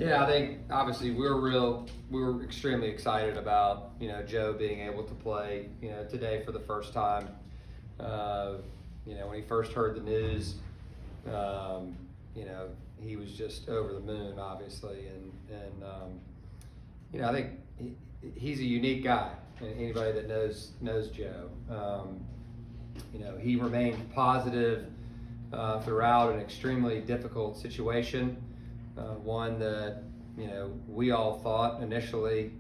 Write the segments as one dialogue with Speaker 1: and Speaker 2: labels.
Speaker 1: Yeah, I think obviously we were extremely excited about Joe being able to play today for the first time. Uh, when he first heard the news, um, he was just over the moon, obviously, and I think he's a unique guy. And anybody that knows Joe, he remained positive throughout an extremely difficult situation. One that we all thought initially,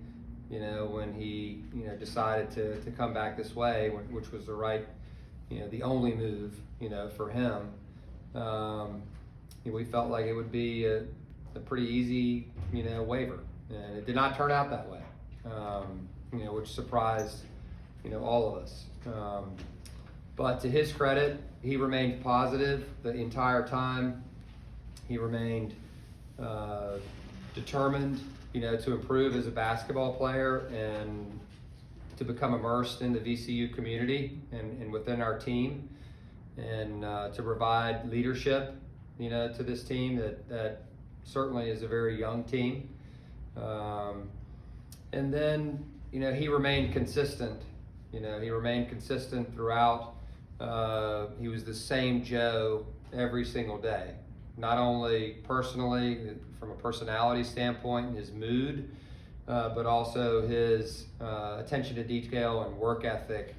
Speaker 1: when he decided to come back this way, which was the right, the only move for him. We felt like it would be a pretty easy waiver, and it did not turn out that way. Which surprised all of us. But to his credit, he remained positive the entire time. He remained determined, to improve as a basketball player and to become immersed in the VCU community and within our team, and to provide leadership, to this team that certainly is a very young team. And then, he remained consistent. He remained consistent throughout. He was the same Joe every single day. Not only personally, from a personality standpoint, and his mood, but also his attention to detail and work ethic,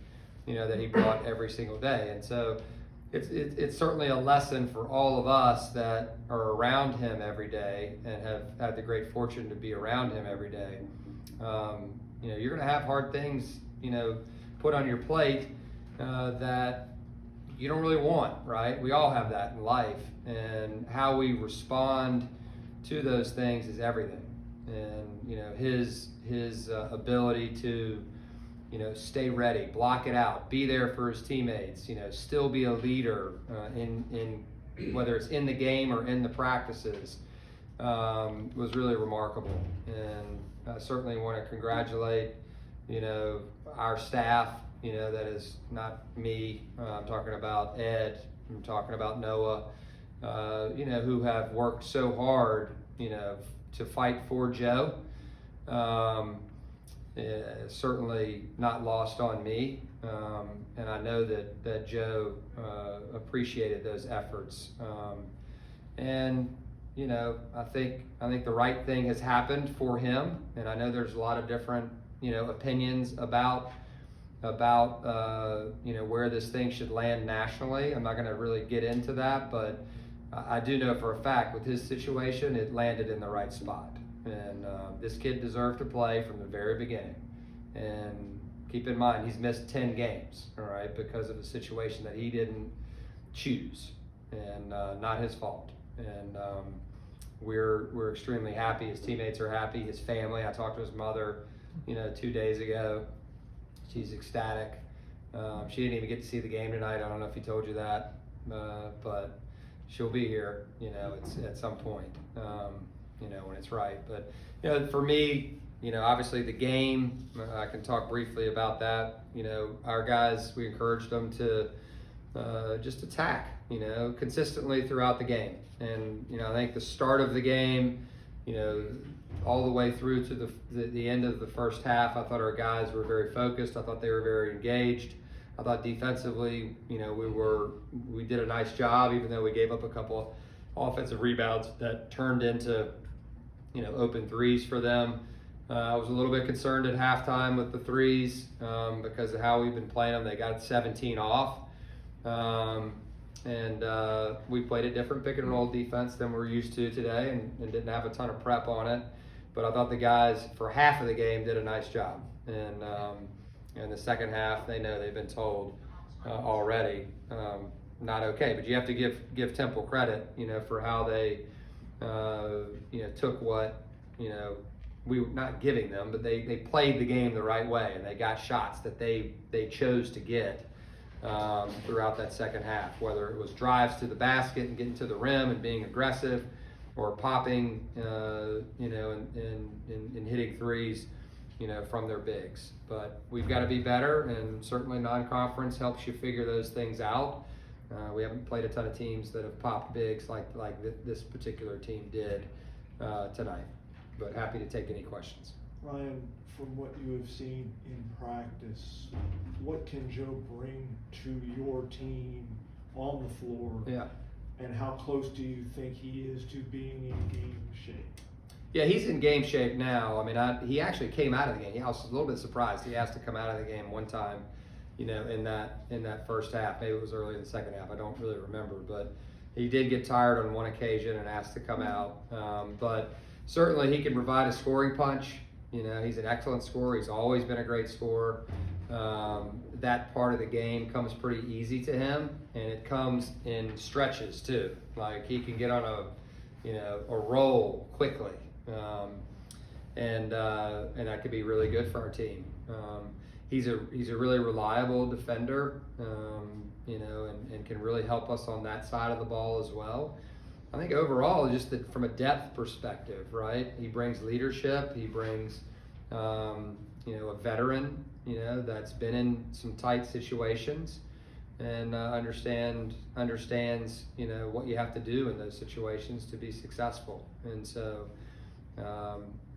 Speaker 1: that he brought every single day. And so it's certainly a lesson for all of us that are around him every day and have had the great fortune to be around him every day. You're going to have hard things, put on your plate that you don't really want, right? We all have that in life, and how we respond to those things is everything. And his ability to stay ready, block it out, be there for his teammates, still be a leader in whether it's in the game or in the practices, was really remarkable. And I certainly want to congratulate our staff. That is not me. I'm talking about Ed. I'm talking about Noah. Who have worked so hard, to fight for Joe. Certainly not lost on me. And I know that Joe appreciated those efforts. And I think the right thing has happened for him. And I know there's a lot of different opinions about where this thing should land nationally. I'm not going to really get into that, but I do know for a fact with his situation, it landed in the right spot. And this kid deserved to play from the very beginning. And keep in mind, he's missed 10 games, all right, because of a situation that he didn't choose, and not his fault. And we're extremely happy. His teammates are happy. His family. I talked to his mother, 2 days ago. She's ecstatic. She didn't even get to see the game tonight. I don't know if he told you that, but she'll be here, it's at some point, when it's right. But, for me, obviously the game, I can talk briefly about that. Our guys, we encouraged them to just attack, consistently throughout the game. And, I think the start of the game, all the way through to the end of the first half, I thought our guys were very focused. I thought they were very engaged. I thought defensively, we did a nice job, even though we gave up a couple offensive rebounds that turned into, open threes for them. I was a little bit concerned at halftime with the threes because of how we've been playing them. They got 17 off. And we played a different pick and roll defense than we're used to today, and didn't have a ton of prep on it. But I thought the guys for half of the game did a nice job. And in the second half, they know they've been told already, not okay. But you have to give Temple credit, for how they, took what, we were not giving them, but they played the game the right way, and they got shots that they chose to get throughout that second half, whether it was drives to the basket and getting to the rim and being aggressive, or popping, and hitting threes, from their bigs. But we've got to be better, and certainly non-conference helps you figure those things out. We haven't played a ton of teams that have popped bigs like this particular team did. tonight. But happy to take any questions.
Speaker 2: Ryan, from what you have seen in practice, what can Joe bring to your team on the floor?
Speaker 1: Yeah.
Speaker 2: And how close do you think he is to being in game shape?
Speaker 1: Yeah, he's in game shape now. I mean, he actually came out of the game. I was a little bit surprised. He asked to come out of the game one time, in that first half. Maybe it was early in the second half. I don't really remember, but he did get tired on one occasion and asked to come out. But certainly he can provide a scoring punch. He's an excellent scorer. He's always been a great scorer. That part of the game comes pretty easy to him, and it comes in stretches too. Like he can get on a roll quickly, and that could be really good for our team. He's a really reliable defender, and can really help us on that side of the ball as well. I think overall, just from a depth perspective, right? He brings leadership. He brings, a veteran, that's been in some tight situations, and understands, what you have to do in those situations to be successful. And so,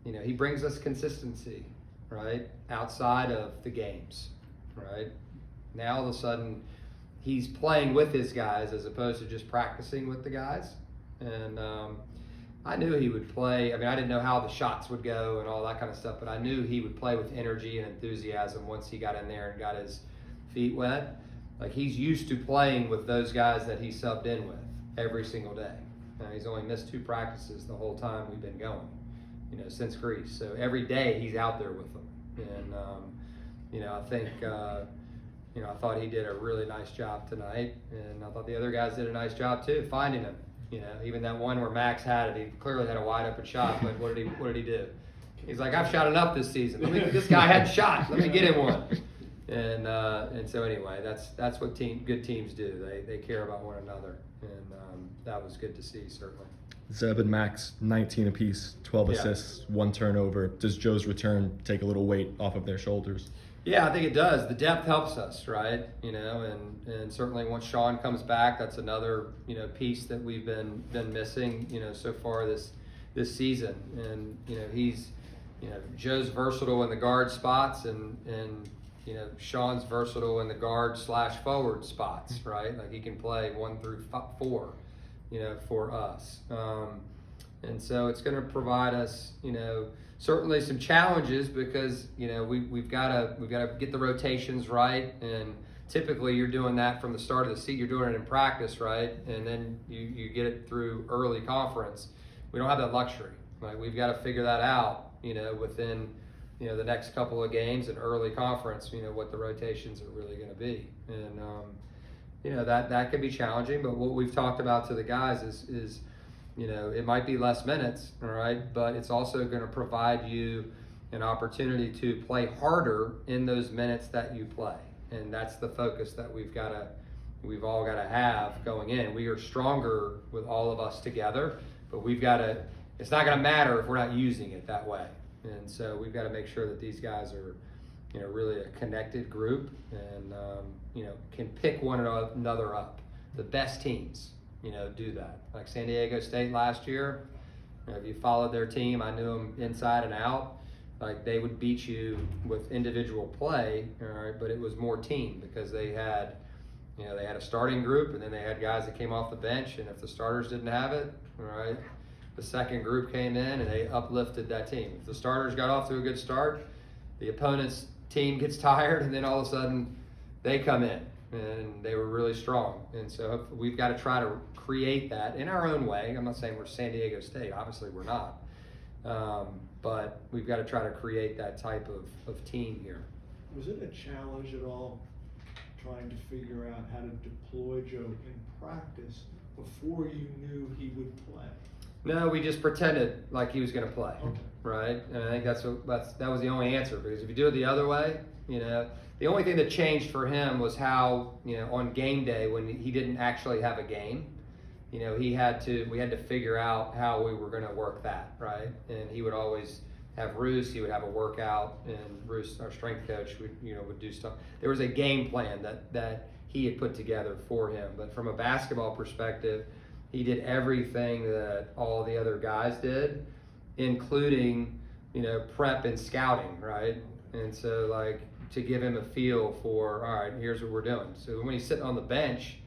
Speaker 1: he brings us consistency, right? Outside of the games, right? Now all of a sudden, he's playing with his guys as opposed to just practicing with the guys. And I knew he would play. I mean, I didn't know how the shots would go and all that kind of stuff, but I knew he would play with energy and enthusiasm once he got in there and got his feet wet. Like, he's used to playing with those guys that he subbed in with every single day. He's only missed 2 practices the whole time we've been going, since Greece. So every day he's out there with them. And, I think, I thought he did a really nice job tonight, and I thought the other guys did a nice job too, finding him. Even that one where Max had it, he clearly had a wide open shot, but what did he do? He's like, I've shot enough this season. This guy hadn't shot. Let me get him one. And so anyway, that's what good teams do. They care about one another, and that was good to see, certainly.
Speaker 3: Zeb and Max, 19 apiece, 12 assists, 1 turnover. Does Joe's return take a little weight off of their shoulders?
Speaker 1: Yeah, I think it does. The depth helps us, right? And certainly once Sean comes back, that's another piece that we've been missing so far this season. And he's Joe's versatile in the guard spots, and Sean's versatile in the guard/forward spots, right? Like he can play 1 through 4, for us. And so it's going to provide us, certainly some challenges because we've got to get the rotations right, and typically you're doing that from the start of the season. You're doing it in practice, right? And then you get it through early conference. We don't have that luxury. Like we've got to figure that out, within the next couple of games in early conference. What the rotations are really going to be, and that can be challenging. But what we've talked about to the guys is it might be less minutes, all right, but it's also going to provide you an opportunity to play harder in those minutes that you play. And that's the focus that we've all got to have going in. We are stronger with all of us together, but it's not going to matter if we're not using it that way. And so we've got to make sure that these guys are, really a connected group and, can pick one another up. The best teams, do that. Like San Diego State last year, if you followed their team, I knew them inside and out. Like they would beat you with individual play, all right, but it was more team because they had a starting group, and then they had guys that came off the bench, and if the starters didn't have it, all right, the second group came in and they uplifted that team. If the starters got off to a good start, the opponent's team gets tired, and then all of a sudden they come in. And they were really strong. And so we've got to try to create that in our own way. I'm not saying we're San Diego State. Obviously we're not. But we've got to try to create that type of team here.
Speaker 2: Was it a challenge at all trying to figure out how to deploy Joe in practice before you knew he would play?
Speaker 1: No, we just pretended like he was going to play,
Speaker 2: okay.
Speaker 1: Right? And I think that was the only answer, because if you do it the other way, the only thing that changed for him was how, on game day when he didn't actually have a game, we had to figure out how we were going to work that, right? And he would always have Roos, he would have a workout, and Roos, our strength coach, would do stuff. There was a game plan that he had put together for him. But from a basketball perspective, he did everything that all the other guys did, including, prep and scouting, right? And so, like, to give him a feel for, all right, here's what we're doing. So when he's sitting on the bench,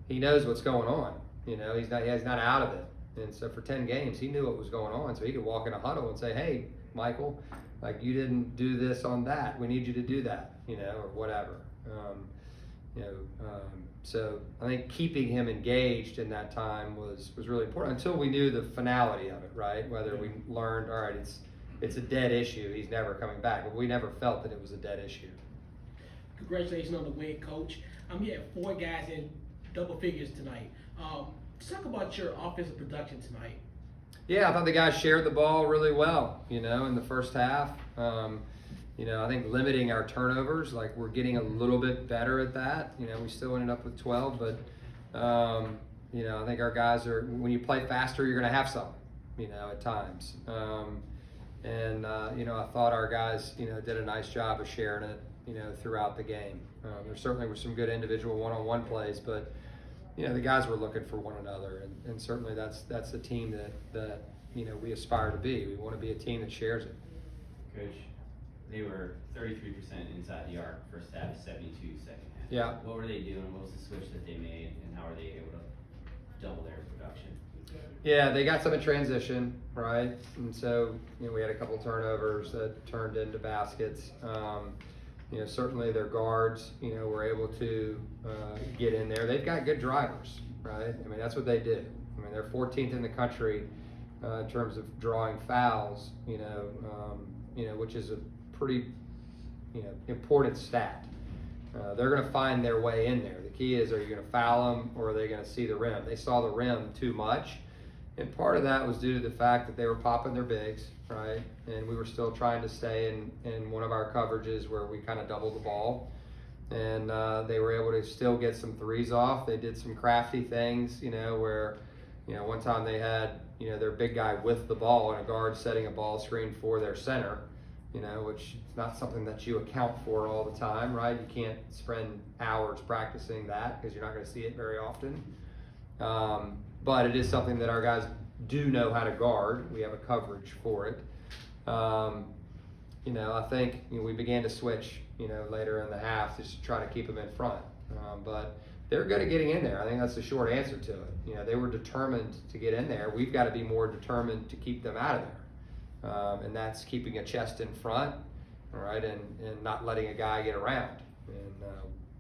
Speaker 1: he knows what's going on. He's not out of it. And so for 10 games, he knew what was going on. So he could walk in a huddle and say, hey, Michael, like, you didn't do this on that. We need you to do that, or whatever. So I think keeping him engaged in that time was really important until we knew the finality of it, right? Whether we learned, all right, it's a dead issue. He's never coming back. But we never felt that it was a dead issue.
Speaker 4: Congratulations on the win, Coach. You had 4 guys in double figures tonight. Talk about your offensive production tonight.
Speaker 1: Yeah, I thought the guys shared the ball really well, in the first half. I think limiting our turnovers, like, we're getting a little bit better at that. We still ended up with 12, but, I think our guys are, when you play faster, you're going to have some, at times. I thought our guys, did a nice job of sharing it, throughout the game. There certainly were some good individual one-on-one plays, but, the guys were looking for one another, and certainly that's the team that we aspire to be. We want to be a team that shares it.
Speaker 5: Coach, they were 33% inside the arc first half, 72 second half.
Speaker 1: Yeah.
Speaker 5: What were they doing? What was the switch that they made, and how were they able to double their production?
Speaker 1: Yeah, they got some in transition, right? And so, we had a couple turnovers that turned into baskets. Certainly their guards, were able to get in there. They've got good drivers, right? I mean, that's what they do. I mean, they're 14th in the country in terms of drawing fouls, which is a pretty, important stat. They're going to find their way in there. The key is, are you going to foul them, or are they going to see the rim? They saw the rim too much. And part of that was due to the fact that they were popping their bigs, right? And we were still trying to stay in one of our coverages where we kind of doubled the ball. And they were able to still get some threes off. They did some crafty things, where, one time they had, their big guy with the ball and a guard setting a ball screen for their center, which is not something that you account for all the time, right? You can't spend hours practicing that because you're not going to see it very often. But it is something that our guys do know how to guard. We have a coverage for it. I think we began to switch, later in the half just to try to keep them in front. But they're good at getting in there. I think that's the short answer to it. They were determined to get in there. We've got to be more determined to keep them out of there. And that's keeping a chest in front, all right, and not letting a guy get around. And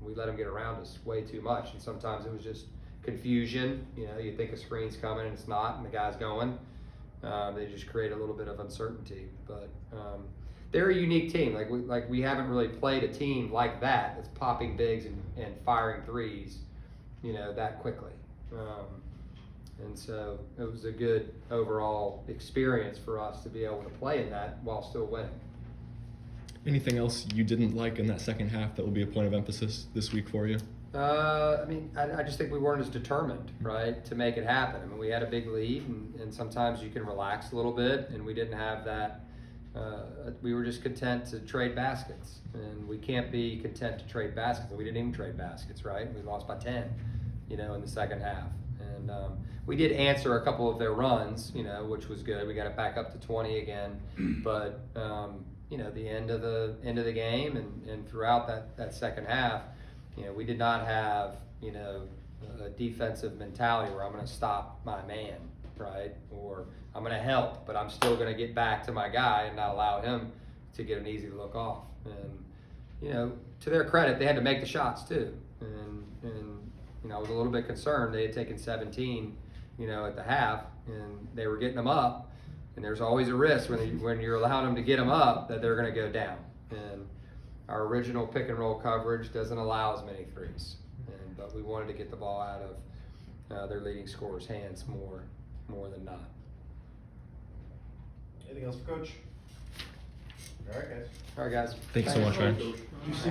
Speaker 1: we let him get around us way too much. And sometimes it was just confusion. You think a screen's coming and it's not, and the guy's going. They just create a little bit of uncertainty. But they're a unique team. We haven't really played a team like that that's popping bigs and firing threes, that quickly. And so it was a good overall experience for us to be able to play in that while still winning.
Speaker 3: Anything else you didn't like in that second half that will be a point of emphasis this week for you?
Speaker 1: I just think we weren't as determined, right, to make it happen. I mean, we had a big lead, and sometimes you can relax a little bit, and we didn't have that. We were just content to trade baskets, and we can't be content to trade baskets. We didn't even trade baskets, right? We lost by 10, in the second half. And we did answer a couple of their runs, which was good. We got it back up to 20 again, but the end of the game and throughout that second half, we did not have, a defensive mentality where I'm going to stop my man, right? Or I'm going to help, but I'm still going to get back to my guy and not allow him to get an easy look off. And, to their credit, they had to make the shots too. And I was a little bit concerned. They had taken 17, at the half, and they were getting them up. And there's always a risk when you're allowing them to get them up that they're going to go down. And our original pick and roll coverage doesn't allow as many threes, but we wanted to get the ball out of their leading scorer's hands more than not.
Speaker 6: Anything else for Coach? All right, guys.
Speaker 1: All right, guys.
Speaker 3: Thank you so much, Ryan.
Speaker 2: Do you see